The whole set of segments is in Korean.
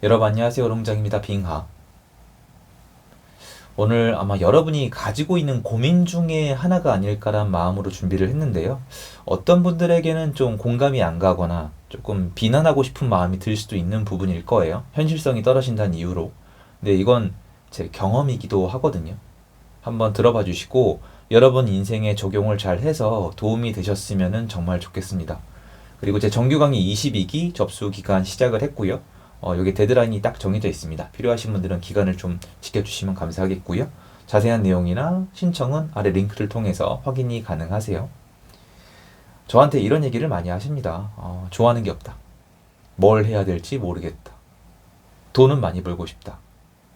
여러분 안녕하세요. 롱장입니다. 빙하. 오늘 아마 여러분이 가지고 있는 고민 중에 하나가 아닐까란 마음으로 준비를 했는데요. 어떤 분들에게는 좀 공감이 안 가거나 조금 비난하고 싶은 마음이 들 수도 있는 부분일 거예요. 현실성이 떨어진다는 이유로. 근데 이건 제 경험이기도 하거든요. 한번 들어봐 주시고 여러분 인생에 적용을 잘 해서 도움이 되셨으면 정말 좋겠습니다. 그리고 제 정규 강의 22기 접수 기간 시작을 했고요. 여기 데드라인이 딱 정해져 있습니다. 필요하신 분들은 기간을 좀 지켜주시면 감사하겠고요. 자세한 내용이나 신청은 아래 링크를 통해서 확인이 가능하세요. 저한테 이런 얘기를 많이 하십니다. 좋아하는 게 없다. 뭘 해야 될지 모르겠다. 돈은 많이 벌고 싶다.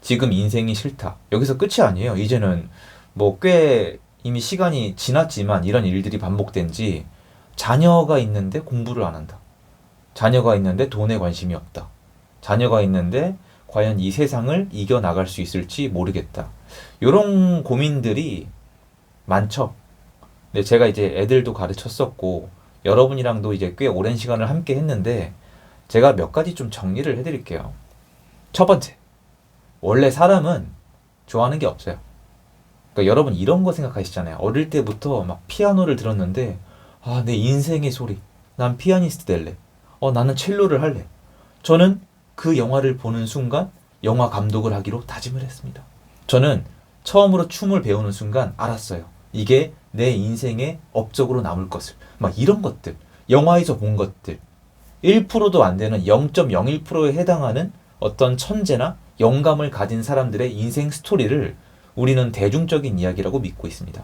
지금 인생이 싫다. 여기서 끝이 아니에요. 이제는 뭐 꽤 이미 시간이 지났지만 이런 일들이 반복된 지 자녀가 있는데 공부를 안 한다. 자녀가 있는데 돈에 관심이 없다. 자녀가 있는데 과연 이 세상을 이겨나갈 수 있을지 모르겠다. 이런 고민들이 많죠. 근데 제가 이제 애들도 가르쳤었고 여러분이랑도 이제 꽤 오랜 시간을 함께 했는데 제가 몇 가지 좀 정리를 해드릴게요. 첫 번째, 원래 사람은 좋아하는 게 없어요. 그러니까 여러분 이런 거 생각하시잖아요. 어릴 때부터 막 피아노를 들었는데 내 인생의 소리. 난 피아니스트 될래. 나는 첼로를 할래. 저는 그 영화를 보는 순간 영화 감독을 하기로 다짐을 했습니다. 저는 처음으로 춤을 배우는 순간 알았어요. 이게 내 인생의 업적으로 남을 것을. 막 이런 것들. 영화에서 본 것들. 1%도 안 되는 0.01%에 해당하는 어떤 천재나 영감을 가진 사람들의 인생 스토리를 우리는 대중적인 이야기라고 믿고 있습니다.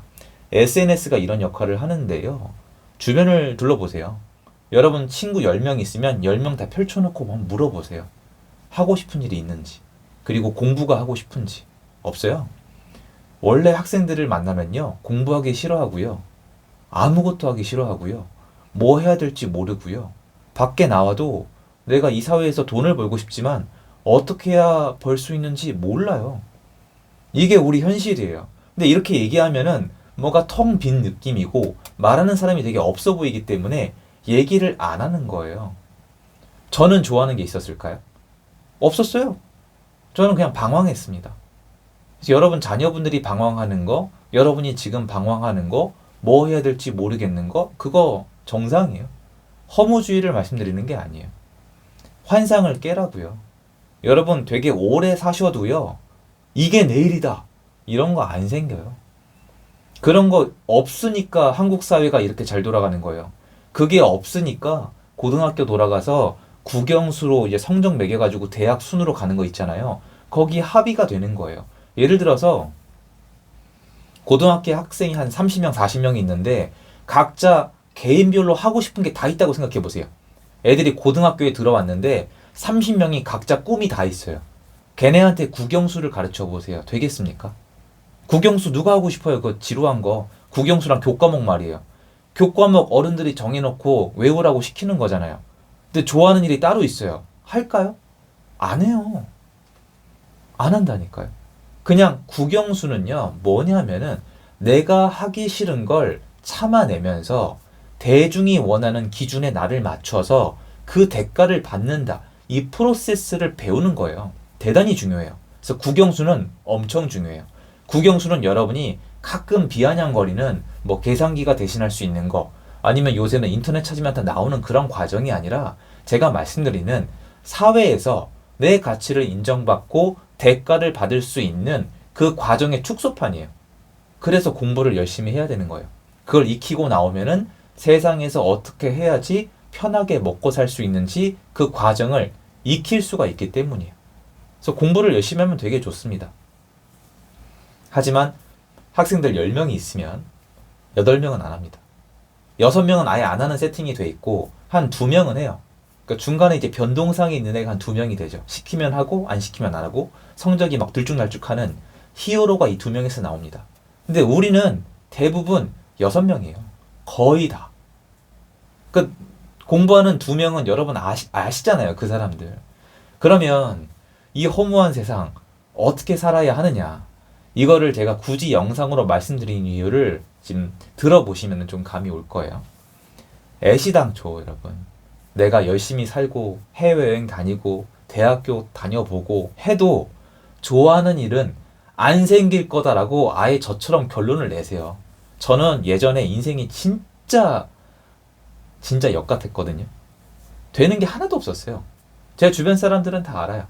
SNS가 이런 역할을 하는데요. 주변을 둘러보세요. 여러분 친구 10명 있으면 10명 다 펼쳐놓고 한번 물어보세요. 하고 싶은 일이 있는지, 그리고 공부가 하고 싶은지. 없어요. 원래 학생들을 만나면요. 공부하기 싫어하고요. 아무것도 하기 싫어하고요. 뭐 해야 될지 모르고요. 밖에 나와도 내가 이 사회에서 돈을 벌고 싶지만 어떻게 해야 벌 수 있는지 몰라요. 이게 우리 현실이에요. 근데 이렇게 얘기하면은 뭐가 텅 빈 느낌이고 말하는 사람이 되게 없어 보이기 때문에 얘기를 안 하는 거예요. 저는 좋아하는 게 있었을까요? 없었어요. 저는 그냥 방황했습니다. 그래서 여러분 자녀분들이 방황하는 거, 여러분이 지금 방황하는 거, 뭐 해야 될지 모르겠는 거, 그거 정상이에요. 허무주의를 말씀드리는 게 아니에요. 환상을 깨라고요. 여러분 되게 오래 사셔도요. 이게 내일이다. 이런 거 안 생겨요. 그런 거 없으니까 한국 사회가 이렇게 잘 돌아가는 거예요. 그게 없으니까 고등학교 돌아가서 국영수로 이제 성적 매겨가지고 대학 순으로 가는 거 있잖아요. 거기 합의가 되는 거예요. 예를 들어서 고등학교 학생이 한 30명, 40명이 있는데 각자 개인별로 하고 싶은 게 다 있다고 생각해 보세요. 애들이 고등학교에 들어왔는데 30명이 각자 꿈이 다 있어요. 걔네한테 국영수를 가르쳐 보세요. 되겠습니까? 국영수 누가 하고 싶어요? 그 지루한 거. 국영수랑 교과목 말이에요. 교과목 어른들이 정해놓고 외우라고 시키는 거잖아요. 근데 좋아하는 일이 따로 있어요. 할까요? 안 해요. 안 한다니까요. 그냥 국영수는요, 뭐냐면은 내가 하기 싫은 걸 참아내면서 대중이 원하는 기준에 나를 맞춰서 그 대가를 받는다. 이 프로세스를 배우는 거예요. 대단히 중요해요. 그래서 국영수는 엄청 중요해요. 국영수는 여러분이 가끔 비아냥거리는 뭐 계산기가 대신할 수 있는 거, 아니면 요새는 인터넷 찾으면 다 나오는 그런 과정이 아니라 제가 말씀드리는 사회에서 내 가치를 인정받고 대가를 받을 수 있는 그 과정의 축소판이에요. 그래서 공부를 열심히 해야 되는 거예요. 그걸 익히고 나오면은 세상에서 어떻게 해야지 편하게 먹고 살 수 있는지 그 과정을 익힐 수가 있기 때문이에요. 그래서 공부를 열심히 하면 되게 좋습니다. 하지만 학생들 10명이 있으면 8명은 안 합니다. 6명은 아예 안 하는 세팅이 돼 있고 한 2명은 해요. 그러니까 중간에 이제 변동상이 있는 애가 한 2명이 되죠. 시키면 하고 안 시키면 안 하고 성적이 막 들쭉날쭉하는 히어로가 이 2명에서 나옵니다. 근데 우리는 대부분 6명이에요. 거의 다. 그 공부하는 2명은 여러분 아시잖아요. 그 사람들. 그러면 이 허무한 세상 어떻게 살아야 하느냐. 이거를 제가 굳이 영상으로 말씀드린 이유를 지금 들어보시면 좀 감이 올 거예요. 애시당초 여러분. 내가 열심히 살고 해외여행 다니고 대학교 다녀보고 해도 좋아하는 일은 안 생길 거다라고 아예 저처럼 결론을 내세요. 저는 예전에 인생이 진짜 역 같았거든요. 되는 게 하나도 없었어요. 제 주변 사람들은 다 알아요.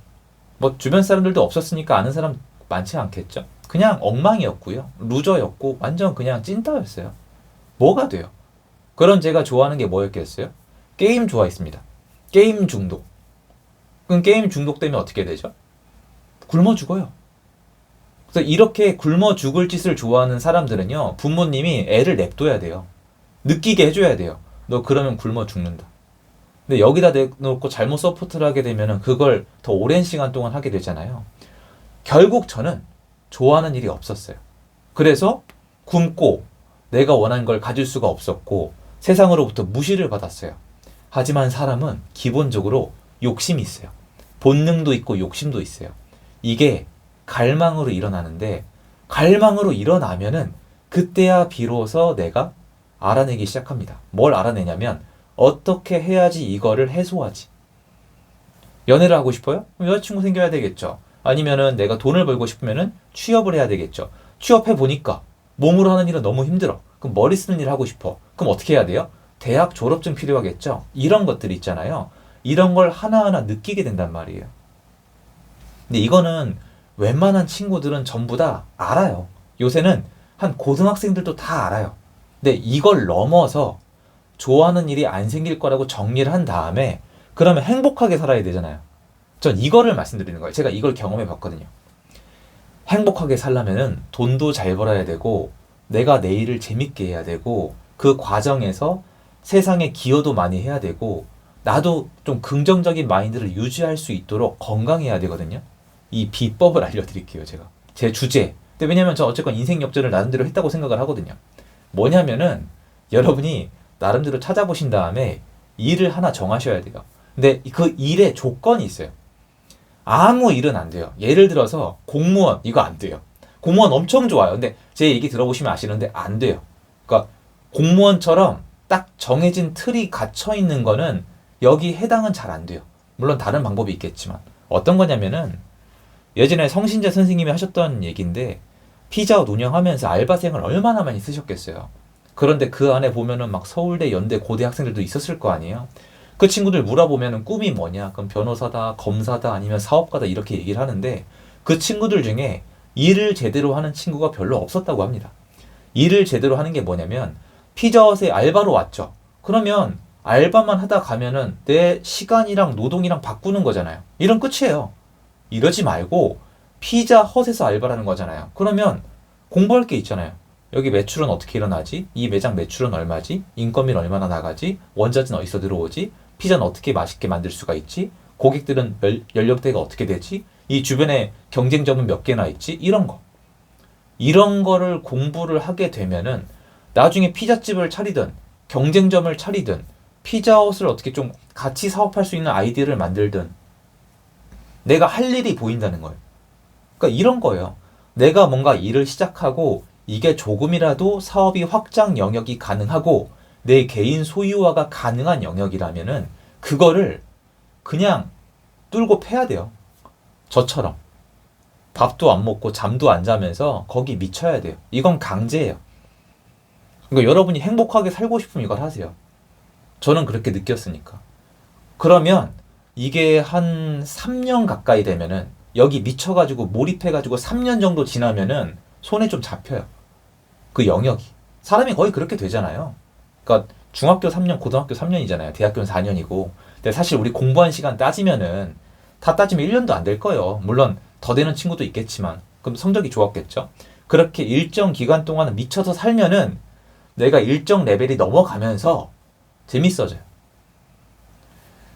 뭐 주변 사람들도 없었으니까 아는 사람 많지 않겠죠. 그냥 엉망이었고요. 루저였고 완전 그냥 찐따였어요. 뭐가 돼요? 그런 제가 좋아하는 게 뭐였겠어요? 게임 좋아했습니다. 게임 중독. 그럼 게임 중독되면 어떻게 되죠? 굶어 죽어요. 그래서 이렇게 굶어 죽을 짓을 좋아하는 사람들은요, 부모님이 애를 냅둬야 돼요. 느끼게 해줘야 돼요. 너 그러면 굶어 죽는다. 근데 여기다 내놓고 잘못 서포트를 하게 되면 그걸 더 오랜 시간 동안 하게 되잖아요. 결국 저는 좋아하는 일이 없었어요. 그래서 굶고 내가 원하는 걸 가질 수가 없었고 세상으로부터 무시를 받았어요. 하지만 사람은 기본적으로 욕심이 있어요. 본능도 있고 욕심도 있어요. 이게 갈망으로 일어나는데 갈망으로 일어나면은 그때야 비로소 내가 알아내기 시작합니다. 뭘 알아내냐면 어떻게 해야지 이거를 해소하지. 연애를 하고 싶어요? 여자친구 생겨야 되겠죠. 아니면은 내가 돈을 벌고 싶으면은 취업을 해야 되겠죠. 취업해 보니까 몸으로 하는 일은 너무 힘들어. 그럼 머리 쓰는 일을 하고 싶어. 그럼 어떻게 해야 돼요? 대학 졸업증 필요하겠죠. 이런 것들이 있잖아요. 이런 걸 하나하나 느끼게 된단 말이에요. 근데 이거는 웬만한 친구들은 전부 다 알아요. 요새는 한 고등학생들도 다 알아요. 근데 이걸 넘어서 좋아하는 일이 안 생길 거라고 정리를 한 다음에 그러면 행복하게 살아야 되잖아요. 전 이거를 말씀드리는 거예요. 제가 이걸 경험해 봤거든요. 행복하게 살려면은 돈도 잘 벌어야 되고 내가 내 일을 재밌게 해야 되고 그 과정에서 세상에 기여도 많이 해야 되고 나도 좀 긍정적인 마인드를 유지할 수 있도록 건강해야 되거든요. 이 비법을 알려드릴게요. 제가 제 주제. 근데 왜냐면 저 어쨌건 인생 역전을 나름대로 했다고 생각을 하거든요. 뭐냐면은 여러분이 나름대로 찾아보신 다음에 일을 하나 정하셔야 돼요. 근데 그 일의 조건이 있어요. 아무 일은 안 돼요. 예를 들어서 공무원 이거 안 돼요. 공무원 엄청 좋아요. 근데 제 얘기 들어보시면 아시는데 안 돼요. 그러니까 공무원처럼 딱 정해진 틀이 갇혀 있는 거는 여기 해당은 잘 안 돼요. 물론 다른 방법이 있겠지만 어떤 거냐면은 예전에 성신재 선생님이 하셨던 얘기인데 피자헛 운영하면서 알바생을 얼마나 많이 쓰셨겠어요. 그런데 그 안에 보면은 막 서울대, 연대, 고대 학생들도 있었을 거 아니에요. 그 친구들 물어보면은 꿈이 뭐냐? 그럼 변호사다, 검사다, 아니면 사업가다 이렇게 얘기를 하는데 그 친구들 중에 일을 제대로 하는 친구가 별로 없었다고 합니다. 일을 제대로 하는 게 뭐냐면 피자헛에 알바로 왔죠. 그러면 알바만 하다 가면은 내 시간이랑 노동이랑 바꾸는 거잖아요. 일은 끝이에요. 이러지 말고 피자헛에서 알바라는 거잖아요. 그러면 공부할 게 있잖아요. 여기 매출은 어떻게 일어나지? 이 매장 매출은 얼마지? 인건비는 얼마나 나가지? 원자재는 어디서 들어오지? 피자는 어떻게 맛있게 만들 수가 있지? 고객들은 연령대가 어떻게 되지? 이 주변에 경쟁점은 몇 개나 있지? 이런 거. 이런 거를 공부를 하게 되면은 나중에 피자집을 차리든 경쟁점을 차리든 피자헛을 어떻게 좀 같이 사업할 수 있는 아이디어를 만들든 내가 할 일이 보인다는 거예요. 그러니까 이런 거예요. 내가 뭔가 일을 시작하고 이게 조금이라도 사업이 확장 영역이 가능하고 내 개인 소유화가 가능한 영역이라면은 그거를 그냥 뚫고 패야 돼요. 저처럼. 밥도 안 먹고 잠도 안 자면서 거기 미쳐야 돼요. 이건 강제예요. 그러니까 여러분이 행복하게 살고 싶으면 이걸 하세요. 저는 그렇게 느꼈으니까. 그러면 이게 한 3년 가까이 되면은 여기 미쳐가지고 몰입해가지고 3년 정도 지나면은 손에 좀 잡혀요. 그 영역이. 사람이 거의 그렇게 되잖아요. 그러니까 중학교 3년, 고등학교 3년이잖아요. 대학교는 4년이고. 근데 사실 우리 공부한 시간 따지면은 다 따지면 1년도 안 될 거예요. 물론 더 되는 친구도 있겠지만 그럼 성적이 좋았겠죠. 그렇게 일정 기간 동안 미쳐서 살면은 내가 일정 레벨이 넘어가면서 재밌어져요.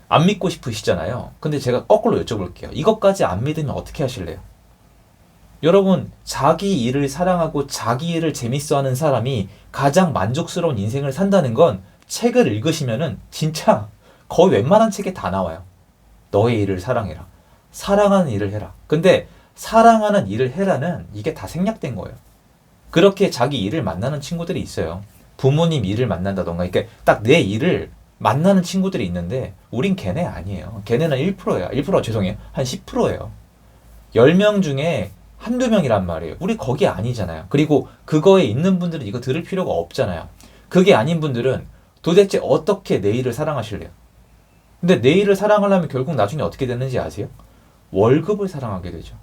안 믿고 싶으시잖아요. 근데 제가 거꾸로 여쭤볼게요. 이것까지 안 믿으면 어떻게 하실래요? 여러분, 자기 일을 사랑하고 자기 일을 재밌어하는 사람이 가장 만족스러운 인생을 산다는 건 책을 읽으시면은 진짜 거의 웬만한 책에 다 나와요. 너의 일을 사랑해라. 사랑하는 일을 해라. 근데 사랑하는 일을 해라는 이게 다 생략된 거예요. 그렇게 자기 일을 만나는 친구들이 있어요. 부모님 일을 만난다던가 이렇게 딱 내 일을 만나는 친구들이 있는데 우린 걔네 아니에요. 걔네는 1%야. 1%가 죄송해요. 한 10%예요. 10명 중에 한두 명이란 말이에요. 우리 거기 아니잖아요. 그리고 그거에 있는 분들은 이거 들을 필요가 없잖아요. 그게 아닌 분들은 도대체 어떻게 내일을 사랑하실래요? 근데 내일을 사랑하려면 결국 나중에 어떻게 되는지 아세요? 월급을 사랑하게 되죠.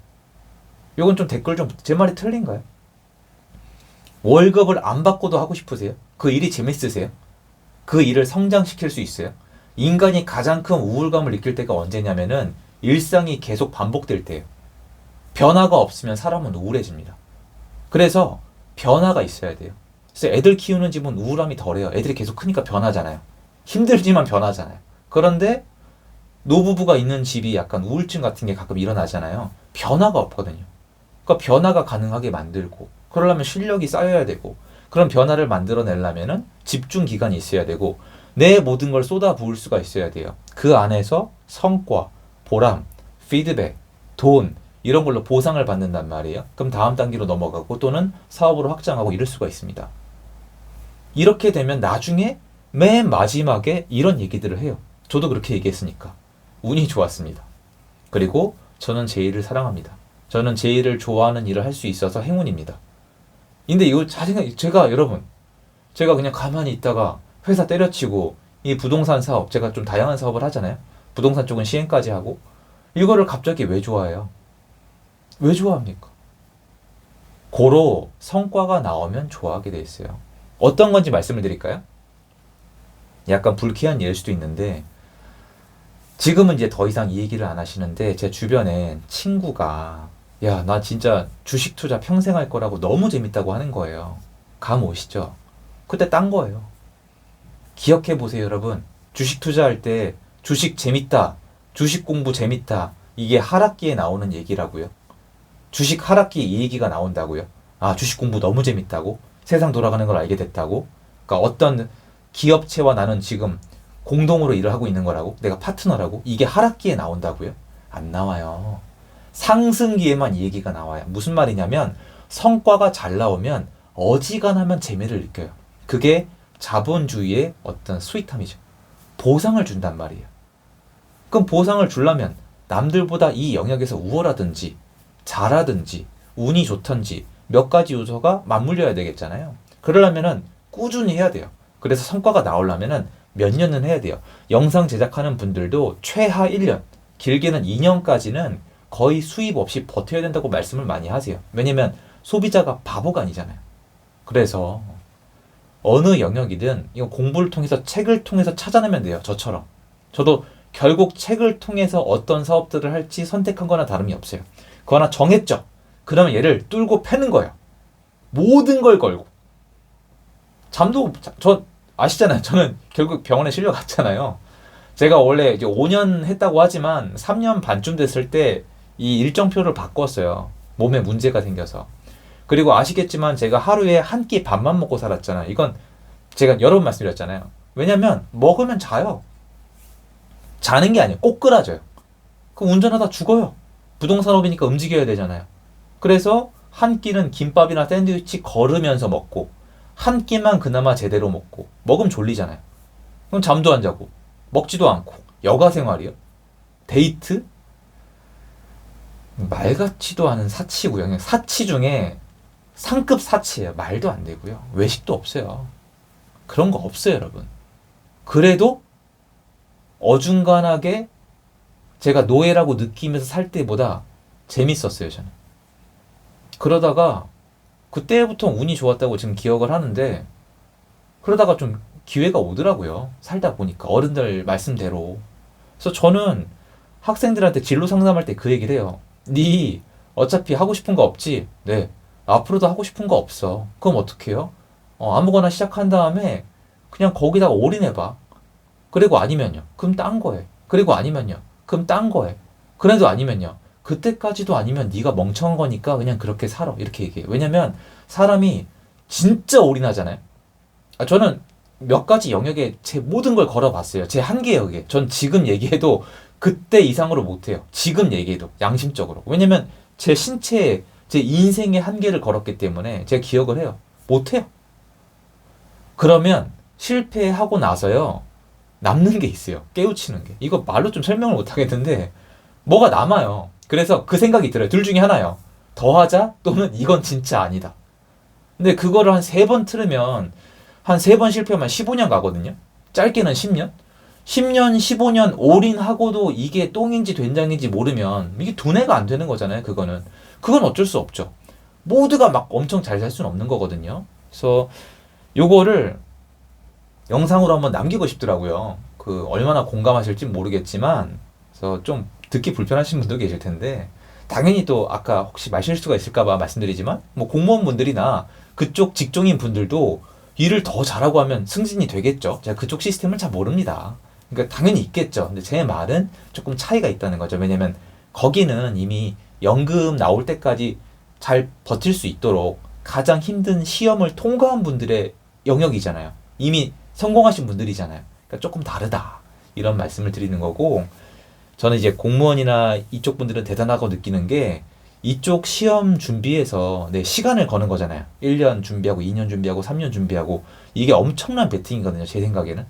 이건 좀 댓글 좀, 제 말이 틀린가요? 월급을 안 받고도 하고 싶으세요? 그 일이 재밌으세요? 그 일을 성장시킬 수 있어요? 인간이 가장 큰 우울감을 느낄 때가 언제냐면은 일상이 계속 반복될 때예요. 변화가 없으면 사람은 우울해집니다. 그래서 변화가 있어야 돼요. 그래서 애들 키우는 집은 우울함이 덜해요. 애들이 계속 크니까 변하잖아요. 힘들지만 변하잖아요. 그런데 노부부가 있는 집이 약간 우울증 같은 게 가끔 일어나잖아요. 변화가 없거든요. 그러니까 변화가 가능하게 만들고 그러려면 실력이 쌓여야 되고 그런 변화를 만들어내려면 집중 기간이 있어야 되고 내 모든 걸 쏟아 부을 수가 있어야 돼요. 그 안에서 성과, 보람, 피드백, 돈 이런 걸로 보상을 받는단 말이에요. 그럼 다음 단계로 넘어가고 또는 사업으로 확장하고 이럴 수가 있습니다. 이렇게 되면 나중에 맨 마지막에 이런 얘기들을 해요. 저도 그렇게 얘기했으니까. 운이 좋았습니다. 그리고 저는 제 일을 사랑합니다. 저는 제 일을 좋아하는 일을 할 수 있어서 행운입니다. 근데 이거 제가 여러분 제가 그냥 가만히 있다가 회사 때려치고 이 부동산 사업 제가 좀 다양한 사업을 하잖아요. 부동산 쪽은 시행까지 하고 이거를 갑자기 왜 좋아해요? 왜 좋아합니까? 고로 성과가 나오면 좋아하게 돼 있어요. 어떤 건지 말씀을 드릴까요? 약간 불쾌한 예일 수도 있는데 지금은 이제 더 이상 이 얘기를 안 하시는데 제 주변에 친구가 야, 나 진짜 주식 투자 평생 할 거라고 너무 재밌다고 하는 거예요. 감 오시죠? 그때 딴 거예요. 기억해 보세요, 여러분. 주식 투자할 때 주식 재밌다, 주식 공부 재밌다. 이게 하락기에 나오는 얘기라고요. 주식 하락기에 이 얘기가 나온다고요. 아, 주식 공부 너무 재밌다고? 세상 돌아가는 걸 알게 됐다고? 그러니까 어떤 기업체와 나는 지금 공동으로 일을 하고 있는 거라고? 내가 파트너라고? 이게 하락기에 나온다고요? 안 나와요. 상승기에만 이 얘기가 나와요. 무슨 말이냐면 성과가 잘 나오면 어지간하면 재미를 느껴요. 그게 자본주의의 어떤 스윗함이죠. 보상을 준단 말이에요. 그럼 보상을 주려면 남들보다 이 영역에서 우월하든지 잘하든지 운이 좋든지 몇 가지 요소가 맞물려야 되겠잖아요. 그러려면은 꾸준히 해야 돼요. 그래서 성과가 나오려면은 몇 년은 해야 돼요. 영상 제작하는 분들도 최하 1년, 길게는 2년까지는 거의 수입 없이 버텨야 된다고 말씀을 많이 하세요. 왜냐면 소비자가 바보가 아니잖아요. 그래서 어느 영역이든 이거 공부를 통해서 책을 통해서 찾아내면 돼요. 저처럼. 저도 결국 책을 통해서 어떤 사업들을 할지 선택한 거나 다름이 없어요. 그거 하나 정했죠. 그러면 얘를 뚫고 패는 거예요. 모든 걸 걸고. 저 아시잖아요. 저는 결국 병원에 실려갔잖아요. 제가 원래 이제 5년 했다고 하지만 3년 반쯤 됐을 때 이 일정표를 바꿨어요. 몸에 문제가 생겨서. 그리고 아시겠지만 제가 하루에 한 끼 밥만 먹고 살았잖아요. 이건 제가 여러 번 말씀드렸잖아요. 왜냐면 먹으면 자요. 자는 게 아니에요. 꼬꾸라져요. 그럼 운전하다 죽어요. 부동산업이니까 움직여야 되잖아요. 그래서 한 끼는 김밥이나 샌드위치 걸으면서 먹고 한 끼만 그나마 제대로 먹고 먹으면 졸리잖아요. 그럼 잠도 안 자고 먹지도 않고 여가 생활이요. 데이트? 말 같지도 않은 사치고요. 사치 중에 상급 사치예요. 말도 안 되고요. 외식도 없어요. 그런 거 없어요, 여러분. 그래도 어중간하게 제가 노예라고 느끼면서 살 때보다 재밌었어요, 저는. 그러다가 그때부터 운이 좋았다고 지금 기억을 하는데 그러다가 좀 기회가 오더라고요. 살다 보니까 어른들 말씀대로. 그래서 저는 학생들한테 진로 상담할 때 그 얘기를 해요. 네 어차피 하고 싶은 거 없지? 네. 앞으로도 하고 싶은 거 없어. 그럼 어떻게 해요? 아무거나 시작한 다음에 그냥 거기다가 올인해봐. 그리고 아니면요. 그럼 딴 거 해. 그리고 아니면요. 그럼 딴 거 해. 그래도 아니면요. 그때까지도 아니면 네가 멍청한 거니까 그냥 그렇게 살아. 이렇게 얘기해요. 왜냐면 사람이 진짜 올인하잖아요. 저는 몇 가지 영역에 제 모든 걸 걸어봤어요. 제 한계 영역에. 전 지금 얘기해도 그때 이상으로 못해요. 지금 얘기해도 양심적으로. 왜냐면 제 신체에 제 인생의 한계를 걸었기 때문에 제가 기억을 해요. 못해요. 그러면 실패하고 나서요. 남는 게 있어요. 깨우치는 게. 이거 말로 좀 설명을 못 하겠는데 뭐가 남아요. 그래서 그 생각이 들어요. 둘 중에 하나요. 더 하자 또는 이건 진짜 아니다. 근데 그거를 한 3번 틀으면 한 3번 실패하면 15년 가거든요. 짧게는 10년? 10년, 15년 올인하고도 이게 똥인지 된장인지 모르면 이게 두뇌가 안 되는 거잖아요. 그거는. 그건 어쩔 수 없죠. 모두가 막 엄청 잘 살 수는 없는 거거든요. 그래서 요거를 영상으로 한번 남기고 싶더라고요. 그 얼마나 공감하실지 모르겠지만 그래서 좀 듣기 불편하신 분도 계실 텐데 당연히 또 아까 혹시 말실수가 있을까봐 말씀드리지만 뭐 공무원분들이나 그쪽 직종인 분들도 일을 더 잘하고 하면 승진이 되겠죠. 제가 그쪽 시스템을 잘 모릅니다. 그러니까 당연히 있겠죠. 근데 제 말은 조금 차이가 있다는 거죠. 왜냐면 거기는 이미 연금 나올 때까지 잘 버틸 수 있도록 가장 힘든 시험을 통과한 분들의 영역이잖아요. 이미 성공하신 분들이잖아요. 그러니까 조금 다르다. 이런 말씀을 드리는 거고, 저는 이제 공무원이나 이쪽 분들은 대단하고 느끼는 게, 이쪽 시험 준비해서 내 시간을 거는 거잖아요. 1년 준비하고, 2년 준비하고, 3년 준비하고, 이게 엄청난 베팅이거든요. 제 생각에는.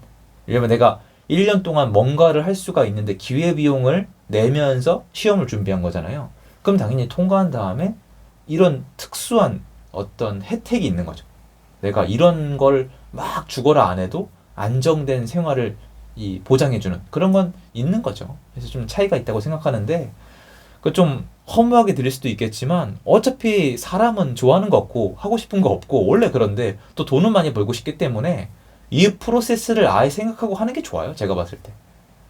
왜냐면 내가 1년 동안 뭔가를 할 수가 있는데 기회비용을 내면서 시험을 준비한 거잖아요. 그럼 당연히 통과한 다음에 이런 특수한 어떤 혜택이 있는 거죠. 내가 이런 걸 막 죽어라 안 해도 안정된 생활을 보장해주는 그런 건 있는 거죠. 그래서 좀 차이가 있다고 생각하는데 그 좀 허무하게 들릴 수도 있겠지만 어차피 사람은 좋아하는 거 없고 하고 싶은 거 없고 원래 그런데 또 돈은 많이 벌고 싶기 때문에 이 프로세스를 아예 생각하고 하는 게 좋아요. 제가 봤을 때.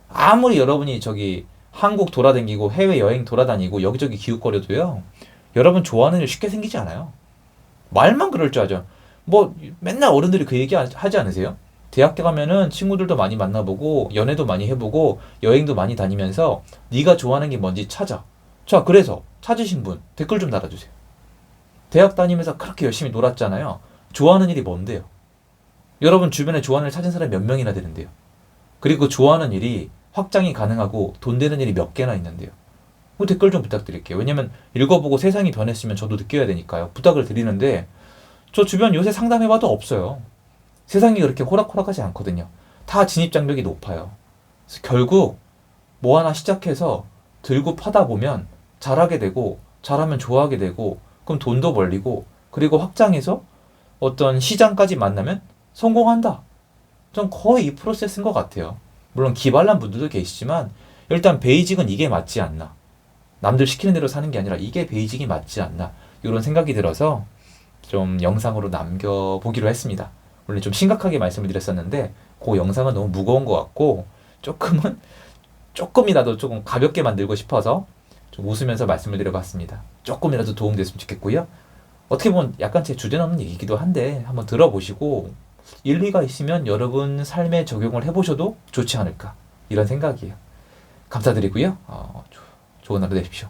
아무리 여러분이 저기 한국 돌아다니고 해외 여행 돌아다니고 여기저기 기웃거려도요. 여러분 좋아하는 일 쉽게 생기지 않아요. 말만 그럴 줄 알죠. 뭐 맨날 어른들이 그 얘기 하지 않으세요? 대학교 가면은 친구들도 많이 만나보고 연애도 많이 해보고 여행도 많이 다니면서 네가 좋아하는 게 뭔지 찾아. 자, 그래서 찾으신 분 댓글 좀 달아주세요. 대학 다니면서 그렇게 열심히 놀았잖아요. 좋아하는 일이 뭔데요? 여러분 주변에 좋아하는 일 찾은 사람이 몇 명이나 되는데요. 그리고 좋아하는 일이 확장이 가능하고 돈 되는 일이 몇 개나 있는데요. 그 댓글 좀 부탁드릴게요. 왜냐면 읽어보고 세상이 변했으면 저도 느껴야 되니까요. 부탁을 드리는데 저 주변 요새 상담해봐도 없어요. 세상이 그렇게 호락호락하지 않거든요. 다 진입장벽이 높아요. 그래서 결국 뭐 하나 시작해서 들고 파다 보면 잘하게 되고 잘하면 좋아하게 되고 그럼 돈도 벌리고 그리고 확장해서 어떤 시장까지 만나면 성공한다. 전 거의 이 프로세스인 것 같아요. 물론 기발한 분들도 계시지만 일단 베이직은 이게 맞지 않나. 남들 시키는 대로 사는 게 아니라 이게 베이직이 맞지 않나. 이런 생각이 들어서 좀 영상으로 남겨보기로 했습니다. 원래 좀 심각하게 말씀을 드렸었는데 그 영상은 너무 무거운 것 같고 조금이라도 조금 가볍게 만들고 싶어서 좀 웃으면서 말씀을 드려봤습니다. 조금이라도 도움됐으면 좋겠고요. 어떻게 보면 약간 제 주제 넘는 얘기기도 한데 한번 들어보시고 일리가 있으면 여러분 삶에 적용을 해보셔도 좋지 않을까 이런 생각이에요. 감사드리고요. 좋은 하루 되십시오.